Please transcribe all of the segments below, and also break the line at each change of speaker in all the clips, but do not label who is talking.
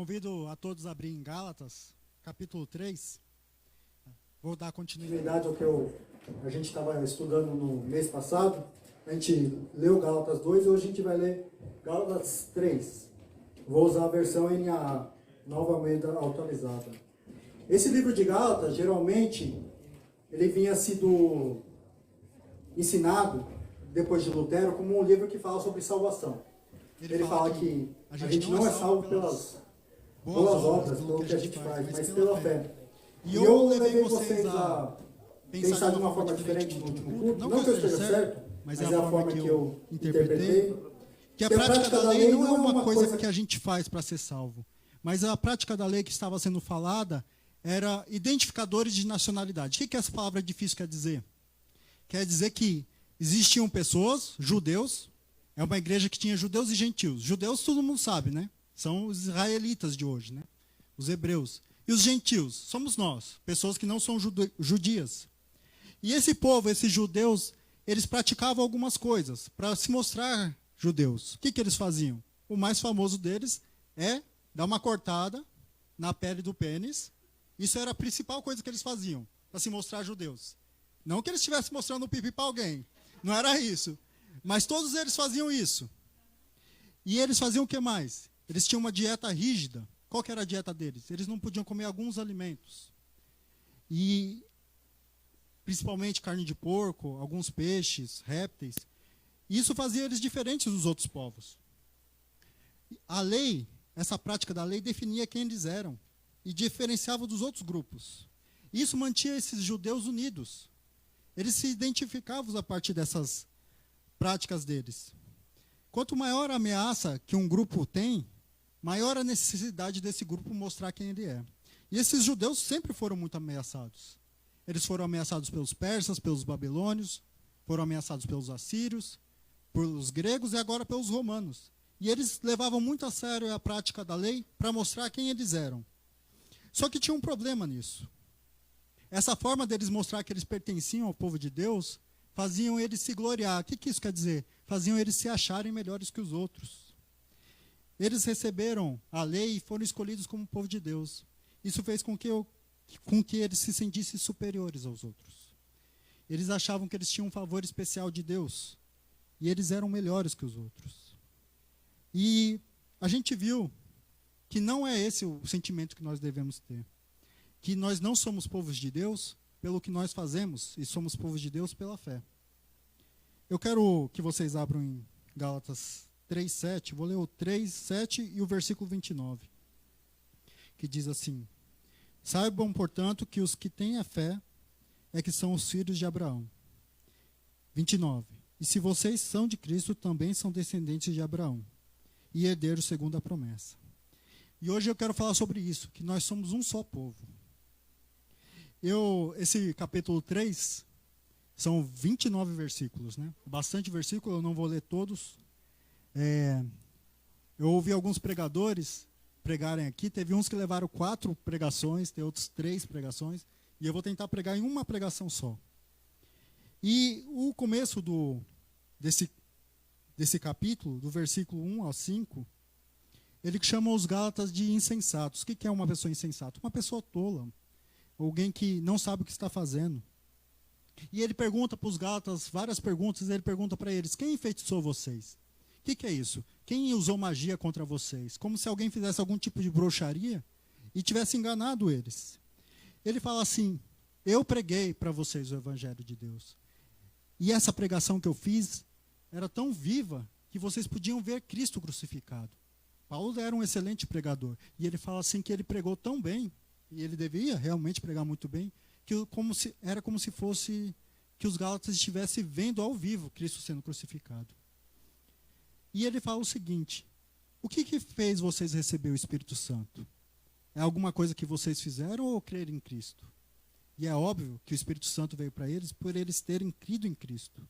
Convido a todos a abrir em Gálatas, capítulo 3. Vou dar continuidade ao que a gente estava estudando no mês passado. A gente leu Gálatas 2 e hoje a gente vai ler Gálatas 3. Vou usar a versão NAA, Nova Almeida Atualizada. Esse livro de Gálatas, geralmente, ele vinha sido ensinado, depois de Lutero, como um livro que fala sobre salvação. Ele fala que a gente não é salvo pelas boas obras, pelo que a gente faz, mas pela fé. E eu levei vocês a pensar de uma forma diferente no último culto. Não que eu esteja certo, mas é a forma que eu interpretei. Que a prática da lei não é uma coisa que a gente faz para ser salvo. Mas a prática da lei que estava sendo falada era identificadores de nacionalidade. O que essa palavra difícil quer dizer? Quer dizer que existiam pessoas, judeus, é uma igreja que tinha judeus e gentios. Judeus todo mundo sabe, né? São os israelitas de hoje, né? Os hebreus. E os gentios, somos nós, pessoas que não são judias. E esse povo, esses judeus, eles praticavam algumas coisas para se mostrar judeus. O que eles faziam? O mais famoso deles é dar uma cortada na pele do pênis. Isso era a principal coisa que eles faziam, para se mostrar judeus. Não que eles estivessem mostrando o pipi para alguém, não era isso. Mas todos eles faziam isso. E eles faziam o que mais? Eles tinham uma dieta rígida. Qual que era a dieta deles? Eles não podiam comer alguns alimentos. E, principalmente carne de porco, alguns peixes, répteis. Isso fazia eles diferentes dos outros povos. A lei, essa prática da lei, definia quem eles eram e diferenciava dos outros grupos. Isso mantinha esses judeus unidos. Eles se identificavam a partir dessas práticas deles. Quanto maior a ameaça que um grupo tem, maior a necessidade desse grupo mostrar quem ele é. E esses judeus sempre foram muito ameaçados. Eles foram ameaçados pelos persas, pelos babilônios, foram ameaçados pelos assírios, pelos gregos e agora pelos romanos. E eles levavam muito a sério a prática da lei para mostrar quem eles eram. Só que tinha um problema nisso. Essa forma deles mostrar que eles pertenciam ao povo de Deus, faziam eles se gloriar. O que isso quer dizer? Faziam eles se acharem melhores que os outros. Eles receberam a lei e foram escolhidos como povo de Deus. Isso fez com que eles se sentissem superiores aos outros. Eles achavam que eles tinham um favor especial de Deus. E eles eram melhores que os outros. E a gente viu que não é esse o sentimento que nós devemos ter. Que nós não somos povos de Deus pelo que nós fazemos, e somos povos de Deus pela fé. Eu quero que vocês abram em Gálatas 3:7, vou ler o 3:7 e o versículo 29, que diz assim: saibam, portanto, que os que têm a fé é que são os filhos de Abraão. 29. E se vocês são de Cristo, também são descendentes de Abraão, e herdeiros segundo a promessa. E hoje eu quero falar sobre isso, que nós somos um só povo. Esse capítulo 3, são 29 versículos, né? Bastante versículo, eu não vou ler todos. Eu ouvi alguns pregadores pregarem aqui, teve uns que levaram 4 pregações, tem outros 3 pregações, e eu vou tentar pregar em uma pregação só. E o começo desse capítulo, do versículo 1 ao 5, ele chama os Gálatas de insensatos. O que é uma pessoa insensata? Uma pessoa tola, alguém que não sabe o que está fazendo. E ele pergunta para os Gálatas várias perguntas, ele pergunta para eles: quem enfeitiçou vocês? O que é isso? Quem usou magia contra vocês? Como se alguém fizesse algum tipo de bruxaria e tivesse enganado eles. Ele fala assim: eu preguei para vocês o Evangelho de Deus. E essa pregação que eu fiz era tão viva que vocês podiam ver Cristo crucificado. Paulo era um excelente pregador. E ele fala assim que ele pregou tão bem, e ele devia realmente pregar muito bem, que era como se fosse que os Gálatas estivessem vendo ao vivo Cristo sendo crucificado. E ele fala o seguinte: o que fez vocês receber o Espírito Santo? É alguma coisa que vocês fizeram ou crer em Cristo? E é óbvio que o Espírito Santo veio para eles por eles terem crido em Cristo.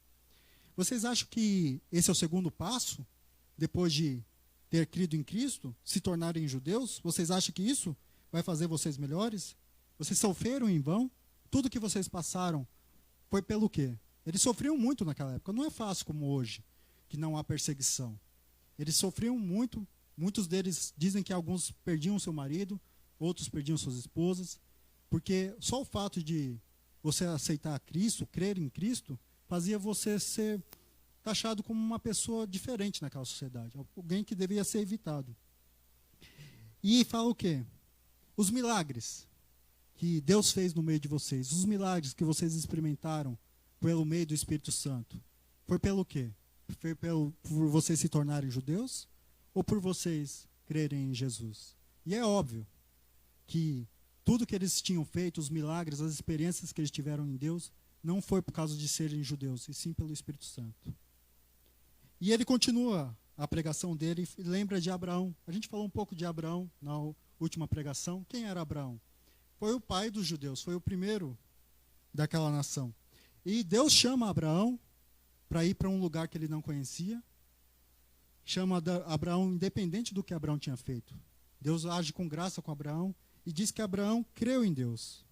Vocês acham que esse é o segundo passo? Depois de ter crido em Cristo, se tornarem judeus? Vocês acham que isso vai fazer vocês melhores? Vocês sofreram em vão? Tudo que vocês passaram foi pelo quê? Eles sofriam muito naquela época. Não é fácil como hoje, que não há perseguição. Eles sofriam muito Muitos deles dizem que alguns perdiam seu marido, outros perdiam suas esposas, porque só o fato de você aceitar Cristo, crer em Cristo, fazia você ser taxado como uma pessoa diferente naquela sociedade, alguém que deveria ser evitado. E fala o quê? Os milagres que Deus fez no meio de vocês, os milagres que vocês experimentaram pelo meio do Espírito Santo, foi pelo quê? Foi por vocês se tornarem judeus ou por vocês crerem em Jesus? E é óbvio que tudo que eles tinham feito, os milagres, as experiências que eles tiveram em Deus, não foi por causa de serem judeus, e sim pelo Espírito Santo. E ele continua a pregação dele e lembra de Abraão. A gente falou um pouco de Abraão na última pregação. Quem era Abraão? Foi o pai dos judeus, foi o primeiro daquela nação. E Deus chama Abraão para ir para um lugar que ele não conhecia. Chama Abraão independente do que Abraão tinha feito. Deus age com graça com Abraão e diz que Abraão creu em Deus.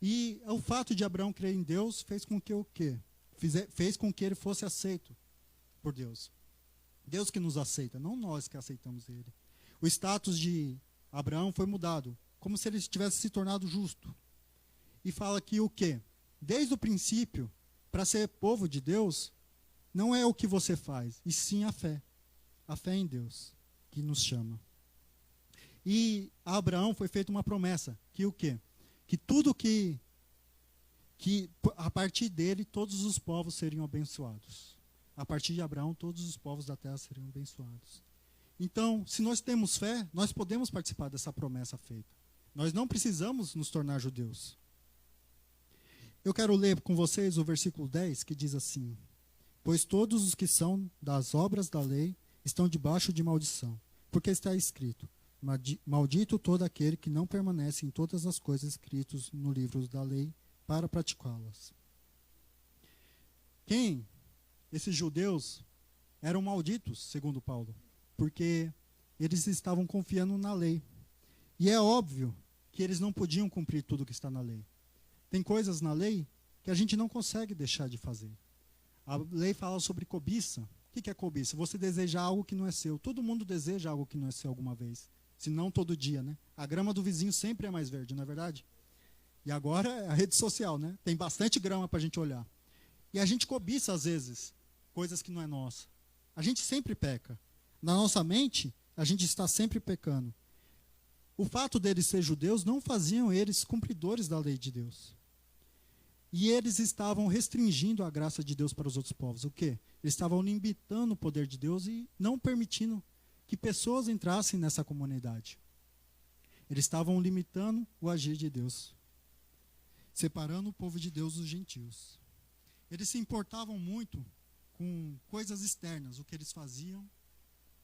E o fato de Abraão crer em Deus fez com que o quê? Fez com que ele fosse aceito por Deus. Deus que nos aceita, não nós que aceitamos ele. O status de Abraão foi mudado, como se ele tivesse se tornado justo. E fala que o quê? Desde o princípio, para ser povo de Deus, não é o que você faz, e sim a fé. A fé em Deus, que nos chama. E a Abraão foi feita uma promessa, que o quê? Que tudo que a partir dele, todos os povos seriam abençoados. A partir de Abraão, todos os povos da terra seriam abençoados. Então, se nós temos fé, nós podemos participar dessa promessa feita. Nós não precisamos nos tornar judeus. Eu quero ler com vocês o versículo 10, que diz assim: pois todos os que são das obras da lei estão debaixo de maldição, porque está escrito: maldito todo aquele que não permanece em todas as coisas escritas no livro da lei para praticá-las. Esses judeus eram malditos, segundo Paulo, porque eles estavam confiando na lei. E é óbvio que eles não podiam cumprir tudo que está na lei. Tem coisas na lei que a gente não consegue deixar de fazer. A lei fala sobre cobiça. O que é cobiça? Você desejar algo que não é seu. Todo mundo deseja algo que não é seu alguma vez. Se não todo dia, né? A grama do vizinho sempre é mais verde, não é verdade? E agora é a rede social, né? Tem bastante grama para a gente olhar. E a gente cobiça, às vezes, coisas que não é nossa. A gente sempre peca. Na nossa mente, a gente está sempre pecando. O fato deles ser judeus não faziam eles cumpridores da lei de Deus. E eles estavam restringindo a graça de Deus para os outros povos. O quê? Eles estavam limitando o poder de Deus e não permitindo que pessoas entrassem nessa comunidade. Eles estavam limitando o agir de Deus, separando o povo de Deus dos gentios. Eles se importavam muito com coisas externas, o que eles faziam,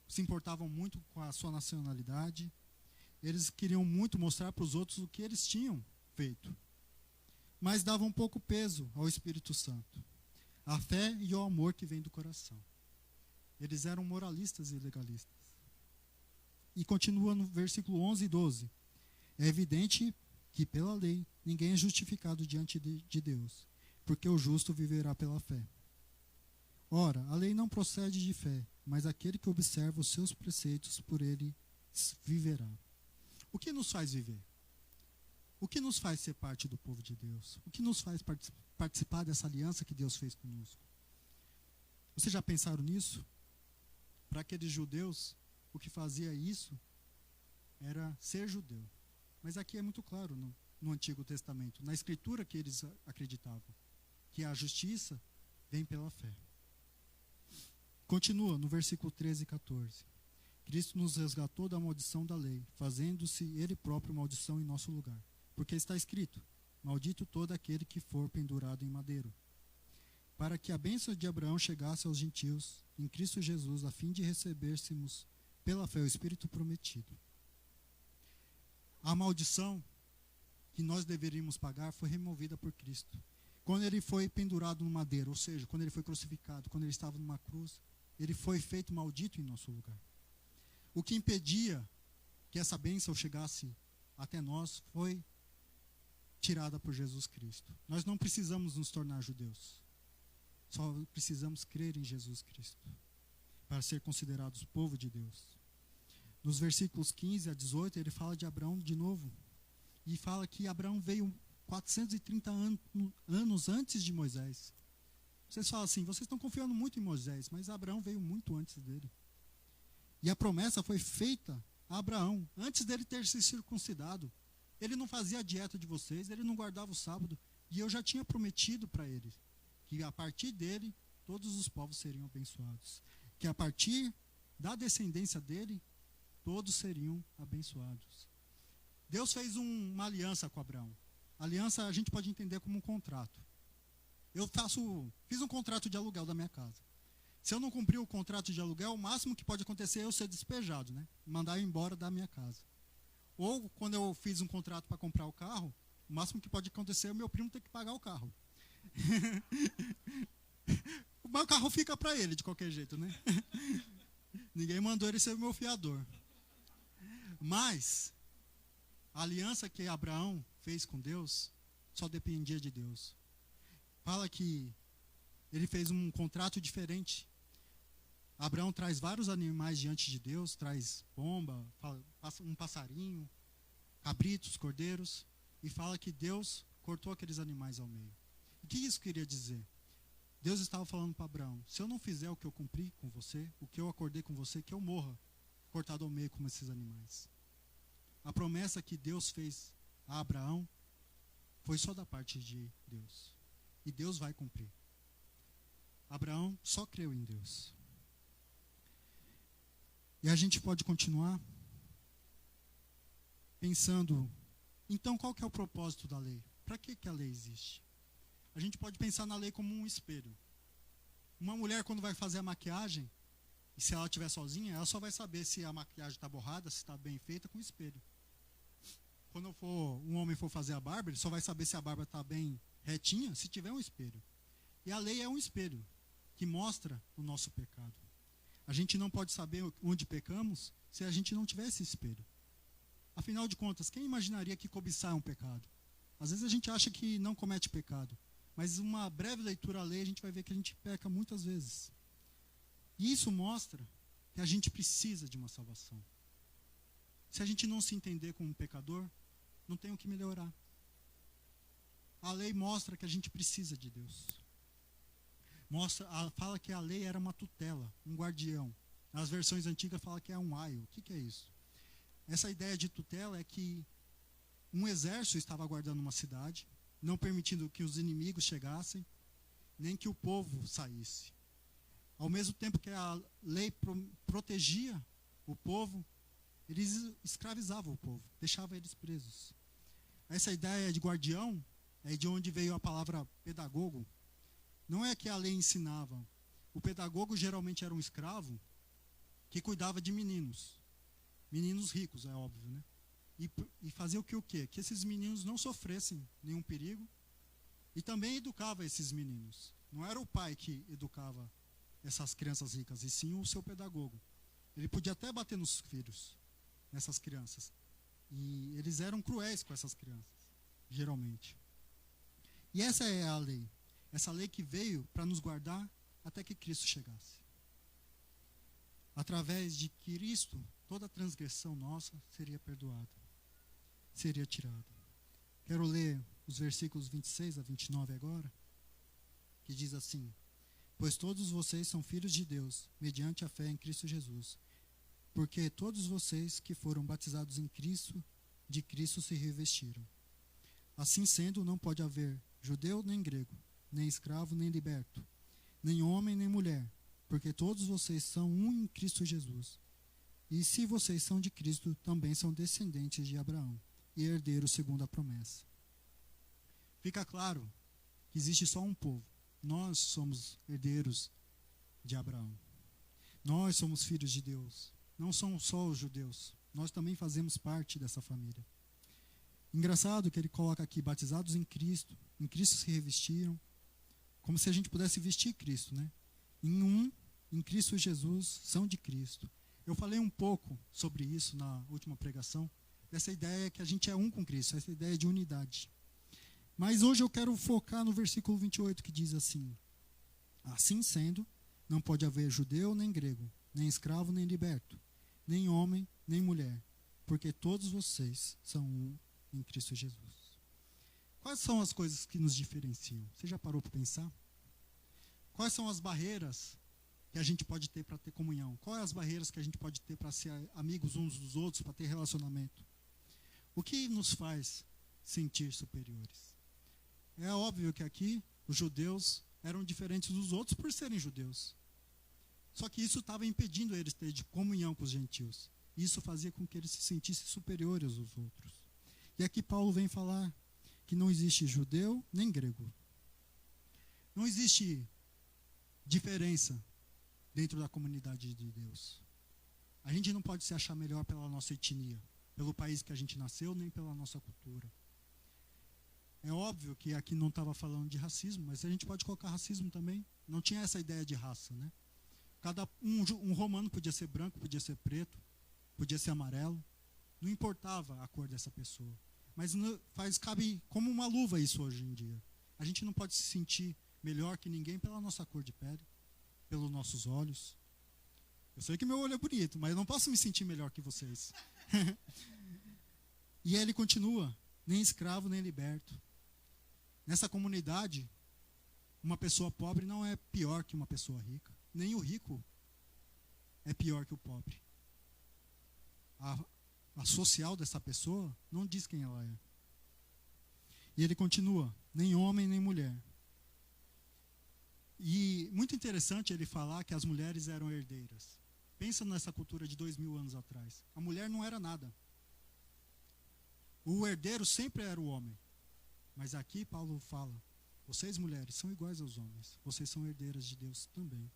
se importavam muito com a sua nacionalidade, eles queriam muito mostrar para os outros o que eles tinham feito, mas davam pouco peso ao Espírito Santo, à fé e ao amor que vem do coração. Eles eram moralistas e legalistas. E continua no versículo 11 e 12. É evidente que pela lei ninguém é justificado diante de Deus, porque o justo viverá pela fé. Ora, a lei não procede de fé, mas aquele que observa os seus preceitos, por ele viverá. O que nos faz viver? O que nos faz ser parte do povo de Deus? O que nos faz participar dessa aliança que Deus fez conosco? Vocês já pensaram nisso? Para aqueles judeus, o que fazia isso era ser judeu. Mas aqui é muito claro no Antigo Testamento, na Escritura que eles acreditavam, que a justiça vem pela fé. Continua no versículo 13 e 14. Cristo nos resgatou da maldição da lei, fazendo-se Ele próprio maldição em nosso lugar. Porque está escrito: maldito todo aquele que for pendurado em madeiro. Para que a bênção de Abraão chegasse aos gentios, em Cristo Jesus, a fim de recebêssemos pela fé o Espírito prometido. A maldição que nós deveríamos pagar foi removida por Cristo. Quando ele foi pendurado no madeiro, ou seja, quando ele foi crucificado, quando ele estava numa cruz, ele foi feito maldito em nosso lugar. O que impedia que essa bênção chegasse até nós foi tirada por Jesus Cristo. Nós não precisamos nos tornar judeus. Só precisamos crer em Jesus Cristo para ser considerados povo de Deus. nos versículos 15 a 18, ele fala de Abraão de novo. E fala que Abraão veio 430 anos antes de Moisés. Vocês falam assim, vocês estão confiando muito em Moisés, mas Abraão veio muito antes dele. E a promessa foi feita a Abraão, antes dele ter se circuncidado. Ele não fazia a dieta de vocês, ele não guardava o sábado. E eu já tinha prometido para ele que a partir dele, todos os povos seriam abençoados. Que a partir da descendência dele, todos seriam abençoados. Deus fez uma aliança com Abraão. Aliança a gente pode entender como um contrato. Eu fiz um contrato de aluguel da minha casa. Se eu não cumprir o contrato de aluguel, o máximo que pode acontecer é eu ser despejado, né? Mandar eu embora da minha casa. Ou quando eu fiz um contrato para comprar o carro, o máximo que pode acontecer é o meu primo ter que pagar o carro. O meu carro fica para ele de qualquer jeito, né? Ninguém mandou ele ser o meu fiador. Mas a aliança que Abraão fez com Deus só dependia de Deus. Fala que ele fez um contrato diferente. Abraão traz vários animais diante de Deus, traz pomba, um passarinho, cabritos, cordeiros, e fala que Deus cortou aqueles animais ao meio. O que isso queria dizer? Deus estava falando para Abraão, se eu não fizer o que eu cumpri com você, o que eu acordei com você, que eu morra, cortado ao meio como esses animais. A promessa que Deus fez a Abraão foi só da parte de Deus. E Deus vai cumprir. Abraão só creu em Deus. E a gente pode continuar pensando, então qual que é o propósito da lei? Para que a lei existe? A gente pode pensar na lei como um espelho. Uma mulher, quando vai fazer a maquiagem, e se ela estiver sozinha, ela só vai saber se a maquiagem está borrada, se está bem feita com o espelho. Quando um homem for fazer a barba, ele só vai saber se a barba está bem retinha, se tiver um espelho. E a lei é um espelho que mostra o nosso pecado. A gente não pode saber onde pecamos se a gente não tiver esse espelho. Afinal de contas, quem imaginaria que cobiçar é um pecado? Às vezes a gente acha que não comete pecado, mas uma breve leitura à lei a gente vai ver que a gente peca muitas vezes. E isso mostra que a gente precisa de uma salvação. Se a gente não se entender como um pecador, não tem o que melhorar. A lei mostra que a gente precisa de Deus. Fala que a lei era uma tutela, um guardião. Nas versões antigas fala que é um aio. O que é isso? Essa ideia de tutela é que um exército estava guardando uma cidade, não permitindo que os inimigos chegassem, nem que o povo saísse. Ao mesmo tempo que a lei protegia o povo, eles escravizavam o povo, deixavam eles presos. Essa ideia de guardião é de onde veio a palavra pedagogo. Não é que a lei ensinava. O pedagogo geralmente era um escravo que cuidava de meninos. Meninos ricos, é óbvio, né? E fazia o quê? Que esses meninos não sofressem nenhum perigo e também educava esses meninos. Não era o pai que educava essas crianças ricas, e sim o seu pedagogo. Ele podia até bater nos filhos, nessas crianças. E eles eram cruéis com essas crianças, geralmente. E essa é a lei. Essa lei que veio para nos guardar até que Cristo chegasse. Através de Cristo, toda transgressão nossa seria perdoada, seria tirada. Quero ler os versículos 26 a 29 agora, que diz assim: pois todos vocês são filhos de Deus, mediante a fé em Cristo Jesus. Porque todos vocês que foram batizados em Cristo, de Cristo se revestiram. Assim sendo, não pode haver judeu nem grego, nem escravo nem liberto, nem homem nem mulher, porque todos vocês são um em Cristo Jesus. E se vocês são de Cristo, também são descendentes de Abraão e herdeiros segundo a promessa. Fica claro que existe só um povo. Nós somos herdeiros de Abraão. Nós somos filhos de Deus. Não são só os judeus. Nós também fazemos parte dessa família. Engraçado que ele coloca aqui, batizados em Cristo se revestiram, como se a gente pudesse vestir Cristo, né? Em Cristo Jesus, são de Cristo. Eu falei um pouco sobre isso na última pregação, dessa ideia que a gente é um com Cristo, essa ideia de unidade. Mas hoje eu quero focar no versículo 28, que diz assim: assim sendo, não pode haver judeu nem grego, nem escravo nem liberto, nem homem nem mulher, porque todos vocês são um em Cristo Jesus. Quais são as coisas que nos diferenciam? Você já parou para pensar? Quais são as barreiras que a gente pode ter para ter comunhão? Quais as barreiras que a gente pode ter para ser amigos uns dos outros, para ter relacionamento? O que nos faz sentir superiores? É óbvio que aqui os judeus eram diferentes dos outros por serem judeus. Só que isso estava impedindo eles de ter comunhão com os gentios. Isso fazia com que eles se sentissem superiores aos outros. E aqui Paulo vem falar que não existe judeu nem grego. Não existe diferença dentro da comunidade de Deus. A gente não pode se achar melhor pela nossa etnia, pelo país que a gente nasceu, nem pela nossa cultura. É óbvio que aqui não estava falando de racismo, mas a gente pode colocar racismo também. Não tinha essa ideia de raça, né? Um romano podia ser branco, podia ser preto, podia ser amarelo. Não importava a cor dessa pessoa. Mas cabe como uma luva isso hoje em dia. A gente não pode se sentir melhor que ninguém pela nossa cor de pele, pelos nossos olhos. Eu sei que meu olho é bonito, mas eu não posso me sentir melhor que vocês. E ele continua, nem escravo, nem liberto. Nessa comunidade, uma pessoa pobre não é pior que uma pessoa rica. Nem o rico é pior que o pobre. A social dessa pessoa não diz quem ela é. E ele continua, nem homem nem mulher. E muito interessante ele falar que as mulheres eram herdeiras. Pensa nessa cultura de 2000 anos atrás. A mulher não era nada. O herdeiro sempre era o homem. Mas aqui Paulo fala, vocês mulheres são iguais aos homens. Vocês são herdeiras de Deus também.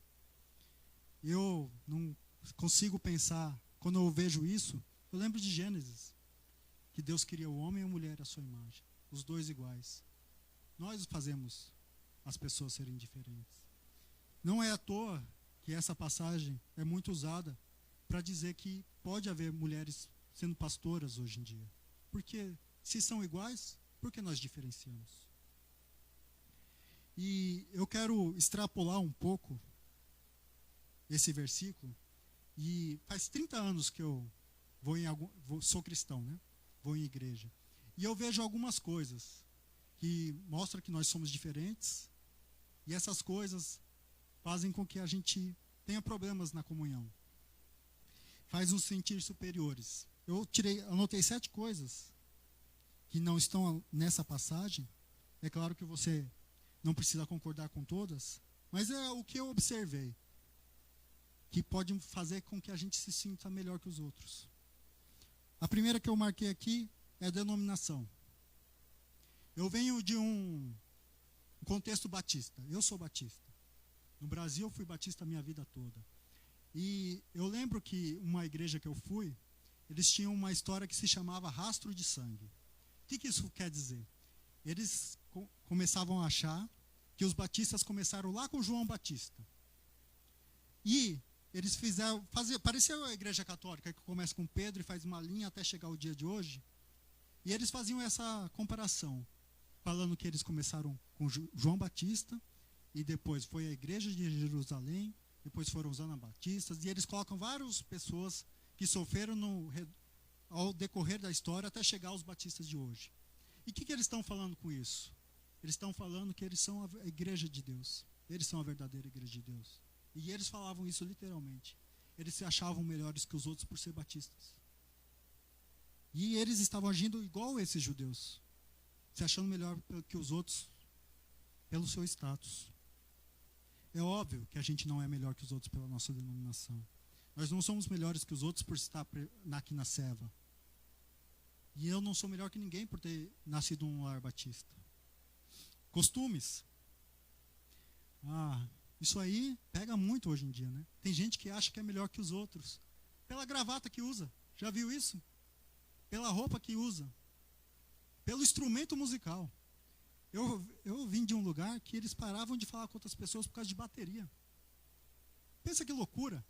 Eu não consigo pensar, quando eu vejo isso, eu lembro de Gênesis, que Deus cria o homem e a mulher à sua imagem, os dois iguais. Nós fazemos as pessoas serem diferentes. Não é à toa que essa passagem é muito usada para dizer que pode haver mulheres sendo pastoras hoje em dia. Porque se são iguais, por que nós diferenciamos? E eu quero extrapolar um pouco esse versículo. E faz 30 anos que eu sou cristão, né? Vou em igreja. E eu vejo algumas coisas que mostram que nós somos diferentes. E essas coisas fazem com que a gente tenha problemas na comunhão. Faz nos sentir superiores. Eu anotei 7 coisas que não estão nessa passagem. É claro que você não precisa concordar com todas, mas é o que eu observei que pode fazer com que a gente se sinta melhor que os outros. A primeira que eu marquei aqui é a denominação. Eu venho de um contexto batista. Eu sou batista. No Brasil eu fui batista a minha vida toda. E eu lembro que uma igreja que eu fui, eles tinham uma história que se chamava rastro de sangue. O que isso quer dizer? Eles começavam a achar que os batistas começaram lá com João Batista. E eles parecia a igreja católica, que começa com Pedro e faz uma linha até chegar o dia de hoje. E eles faziam essa comparação, falando que eles começaram com João Batista, e depois foi a igreja de Jerusalém, depois foram os anabatistas, e eles colocam várias pessoas que sofreram ao decorrer da história até chegar aos batistas de hoje. E o que eles estão falando com isso? Eles estão falando que eles são a igreja de Deus. Eles são a verdadeira igreja de Deus. E eles falavam isso literalmente. Eles se achavam melhores que os outros por ser batistas. E eles estavam agindo igual esses judeus, se achando melhor que os outros pelo seu status. É óbvio que a gente não é melhor que os outros pela nossa denominação. Nós não somos melhores que os outros por estar aqui na Seva. E eu não sou melhor que ninguém por ter nascido num lar batista. Costumes. Isso aí pega muito hoje em dia, né? Tem gente que acha que é melhor que os outros pela gravata que usa. Já viu isso? Pela roupa que usa. Pelo instrumento musical. Eu vim de um lugar que eles paravam de falar com outras pessoas por causa de bateria. Pensa que loucura.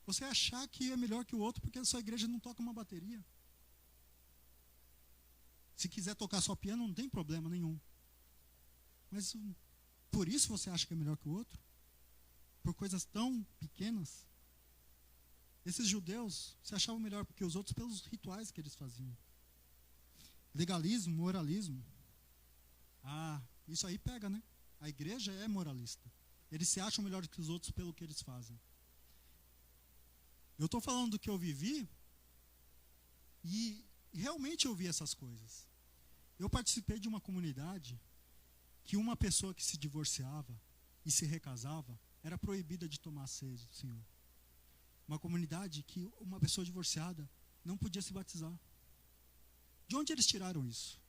Você achar que é melhor que o outro porque a sua igreja não toca uma bateria. Se quiser tocar só piano, não tem problema nenhum. Mas por isso você acha que é melhor que o outro? Por coisas tão pequenas? Esses judeus se achavam melhor que os outros pelos rituais que eles faziam. Legalismo, moralismo. Isso aí pega, né? A igreja é moralista. Eles se acham melhor que os outros pelo que eles fazem. Eu estou falando do que eu vivi e realmente eu vi essas coisas. Eu participei de uma comunidade que uma pessoa que se divorciava e se recasava era proibida de tomar a ceia do Senhor. Uma comunidade que uma pessoa divorciada não podia se batizar. De onde eles tiraram isso?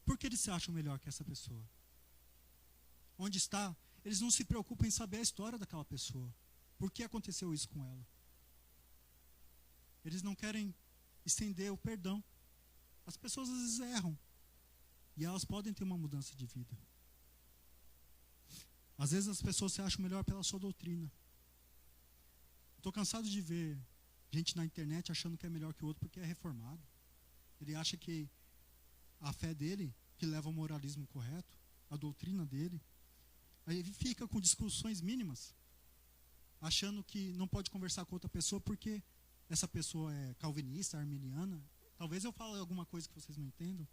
Por que eles se acham melhor que essa pessoa? Onde está? Eles não se preocupam em saber a história daquela pessoa. Por que aconteceu isso com ela? Eles não querem estender o perdão. As pessoas às vezes erram. E elas podem ter uma mudança de vida. Às vezes as pessoas se acham melhor pela sua doutrina. Estou cansado de ver gente na internet achando que é melhor que o outro porque é reformado. Ele acha que a fé dele, que leva ao moralismo correto, a doutrina dele, aí ele fica com discussões mínimas, achando que não pode conversar com outra pessoa porque essa pessoa é calvinista, arminiana. Talvez eu fale alguma coisa que vocês não entendam.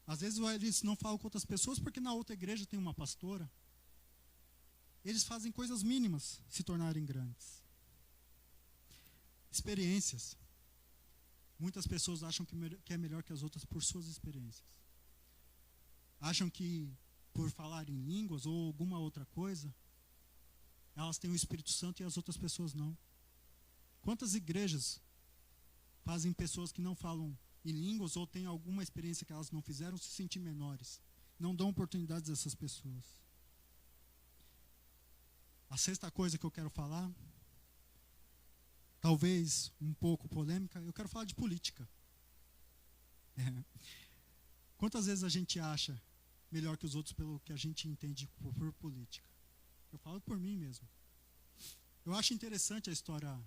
Às vezes eles não falam com outras pessoas porque na outra igreja tem uma pastora. Eles fazem coisas mínimas se tornarem grandes. Experiências. Muitas pessoas acham que é melhor que as outras por suas experiências. Acham que por falar em línguas ou alguma outra coisa, elas têm o Espírito Santo e as outras pessoas não. Quantas igrejas fazem pessoas que não falam em línguas ou têm alguma experiência que elas não fizeram se sentir menores? Não dão oportunidades a essas pessoas. A sexta coisa que eu quero falar, talvez um pouco polêmica, eu quero falar de política. Quantas vezes a gente acha melhor que os outros pelo que a gente entende por política? Eu falo por mim mesmo. Eu acho interessante a história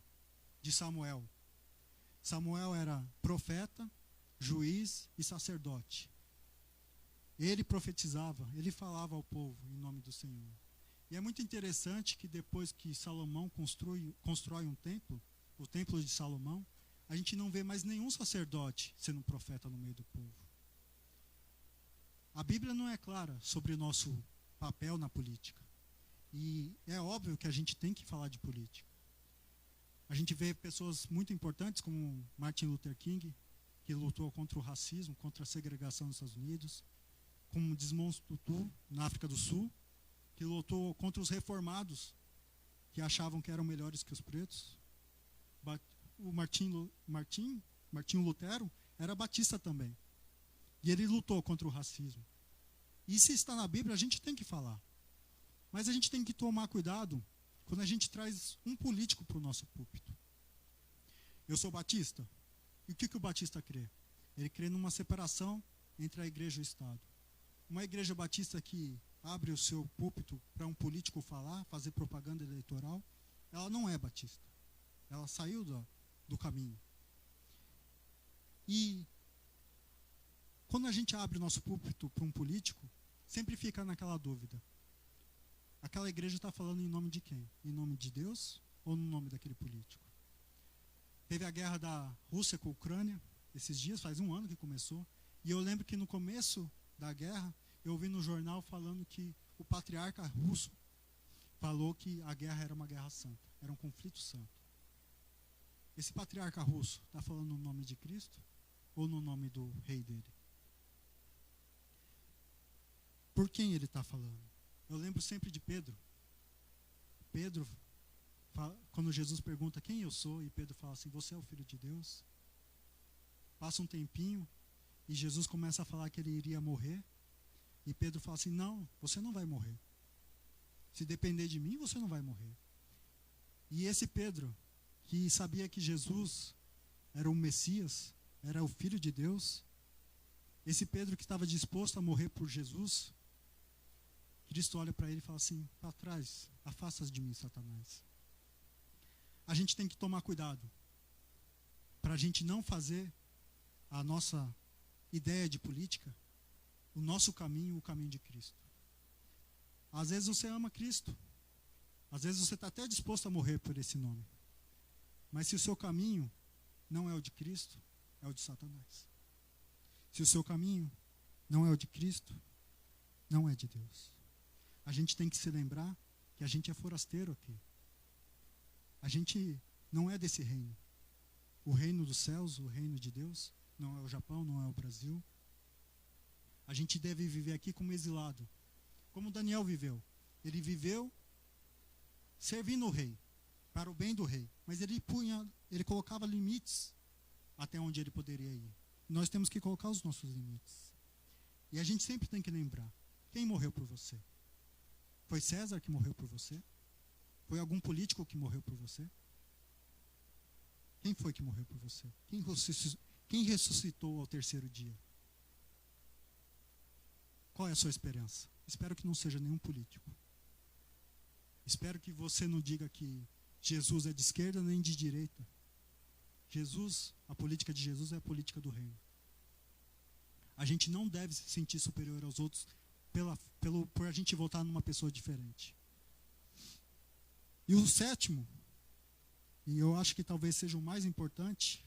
de Samuel. Samuel era profeta, juiz e sacerdote. Ele profetizava, ele falava ao povo em nome do Senhor. E é muito interessante que depois que Salomão constrói um templo, o templo de Salomão, a gente não vê mais nenhum sacerdote sendo profeta no meio do povo. A Bíblia não é clara sobre o nosso papel na política. E é óbvio que a gente tem que falar de política. A gente vê pessoas muito importantes como Martin Luther King, que lutou contra o racismo, contra a segregação nos Estados Unidos, como Desmond Tutu, na África do Sul, que lutou contra os reformados, que achavam que eram melhores que os pretos. O Martinho Lutero era batista também. E ele lutou contra o racismo. E se está na Bíblia, a gente tem que falar. Mas a gente tem que tomar cuidado quando a gente traz um político para o nosso púlpito. Eu sou batista. E o que o batista crê? Ele crê numa separação entre a igreja e o Estado. Uma igreja batista que abre o seu púlpito para um político falar, fazer propaganda eleitoral, ela não é batista. Ela saiu do caminho. E quando a gente abre o nosso púlpito para um político, sempre fica naquela dúvida. Aquela igreja está falando em nome de quem? Em nome de Deus ou no nome daquele político? Teve a guerra da Rússia com a Ucrânia, esses dias, faz um ano que começou, e eu lembro que no começo da guerra, eu vi no jornal falando que o patriarca russo falou que a guerra era uma guerra santa, era um conflito santo. Esse patriarca russo está falando no nome de Cristo ou no nome do rei dele? Por quem ele está falando? Eu lembro sempre de Pedro. Pedro, quando Jesus pergunta quem eu sou, e Pedro fala assim, você é o Filho de Deus? Passa um tempinho e Jesus começa a falar que ele iria morrer. E Pedro fala assim, não, você não vai morrer. Se depender de mim, você não vai morrer. E esse Pedro, que sabia que Jesus era o Messias, era o Filho de Deus, esse Pedro que estava disposto a morrer por Jesus, Cristo olha para ele e fala assim, para trás, afasta de mim, Satanás. A gente tem que tomar cuidado, para a gente não fazer a nossa ideia de política, o nosso caminho, o caminho de Cristo. Às vezes você ama Cristo. Às vezes você está até disposto a morrer por esse nome. Mas se o seu caminho não é o de Cristo, é o de Satanás. Se o seu caminho não é o de Cristo, não é de Deus. A gente tem que se lembrar que a gente é forasteiro aqui. A gente não é desse reino. O reino dos céus, o reino de Deus, não é o Japão, não é o Brasil. A gente deve viver aqui como exilado. Como Daniel viveu. Ele viveu servindo o rei, para o bem do rei. Mas ele colocava limites até onde ele poderia ir. Nós temos que colocar os nossos limites. E a gente sempre tem que lembrar, quem morreu por você? Foi César que morreu por você? Foi algum político que morreu por você? Quem foi que morreu por você? Quem ressuscitou ao terceiro dia? Qual é a sua esperança? Espero que não seja nenhum político. Espero que você não diga que Jesus é de esquerda nem de direita. A política de Jesus é a política do reino. A gente não deve se sentir superior aos outros por a gente votar numa pessoa diferente. E o sétimo, e eu acho que talvez seja o mais importante,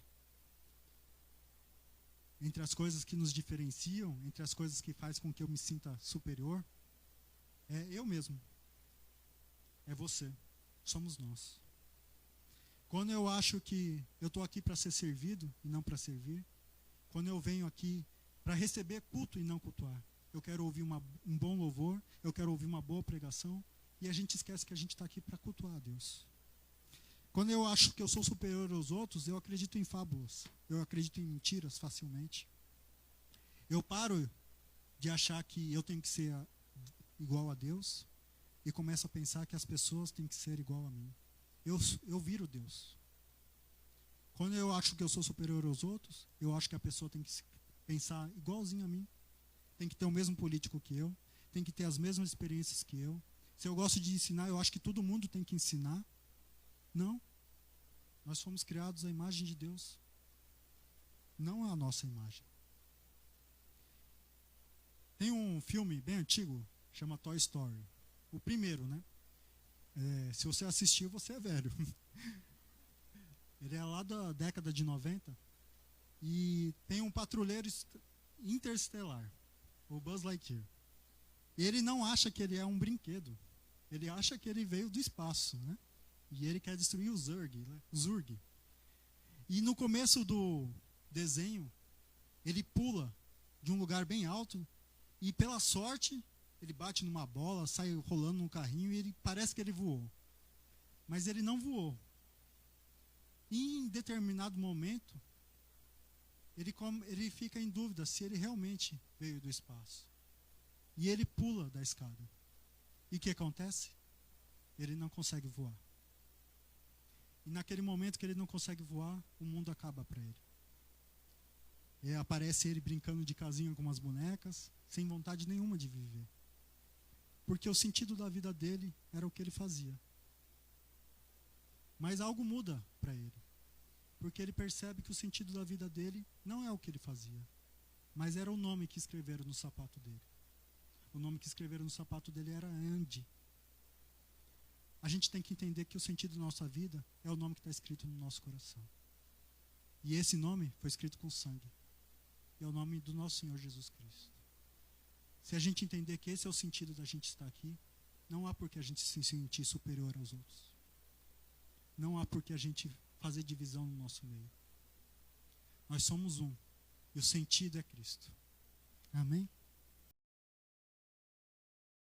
entre as coisas que nos diferenciam, entre as coisas que faz com que eu me sinta superior, é eu mesmo. É você. Somos nós. Quando eu acho que eu estou aqui para ser servido e não para servir, quando eu venho aqui para receber culto e não cultuar, eu quero ouvir um bom louvor, eu quero ouvir uma boa pregação, e a gente esquece que a gente está aqui para cultuar a Deus. Quando eu acho que eu sou superior aos outros, eu acredito em fábulas, eu acredito em mentiras facilmente. Eu paro de achar que eu tenho que ser igual a Deus e começo a pensar que as pessoas têm que ser igual a mim. Eu viro Deus. Quando eu acho que eu sou superior aos outros, eu acho que a pessoa tem que pensar igualzinho a mim. Tem que ter o mesmo político que eu, tem que ter as mesmas experiências que eu. Se eu gosto de ensinar, eu acho que todo mundo tem que ensinar. Não. Nós fomos criados à imagem de Deus. Não à nossa imagem. Tem um filme bem antigo, chama Toy Story. O primeiro, né? Se você assistiu, você é velho. Ele é lá da década de 90. E tem um patrulheiro interestelar, o Buzz Lightyear. E ele não acha que ele é um brinquedo. Ele acha que ele veio do espaço, né? E ele quer destruir o Zurg, né? Zurg. E no começo do desenho, ele pula de um lugar bem alto e, pela sorte, ele bate numa bola, sai rolando num carrinho e parece que ele voou. Mas ele não voou. E em determinado momento, ele fica em dúvida se ele realmente veio do espaço. E ele pula da escada. E o que acontece? Ele não consegue voar. E naquele momento que ele não consegue voar, o mundo acaba para ele. E aparece ele brincando de casinha com umas bonecas, sem vontade nenhuma de viver. Porque o sentido da vida dele era o que ele fazia. Mas algo muda para ele. Porque ele percebe que o sentido da vida dele não é o que ele fazia, mas era o nome que escreveram no sapato dele. O nome que escreveram no sapato dele era Andy. A gente tem que entender que o sentido da nossa vida é o nome que está escrito no nosso coração. E esse nome foi escrito com sangue. E é o nome do nosso Senhor Jesus Cristo. Se a gente entender que esse é o sentido da gente estar aqui, não há por que a gente se sentir superior aos outros. Não há por que a gente fazer divisão no nosso meio. Nós somos um. E o sentido é Cristo. Amém?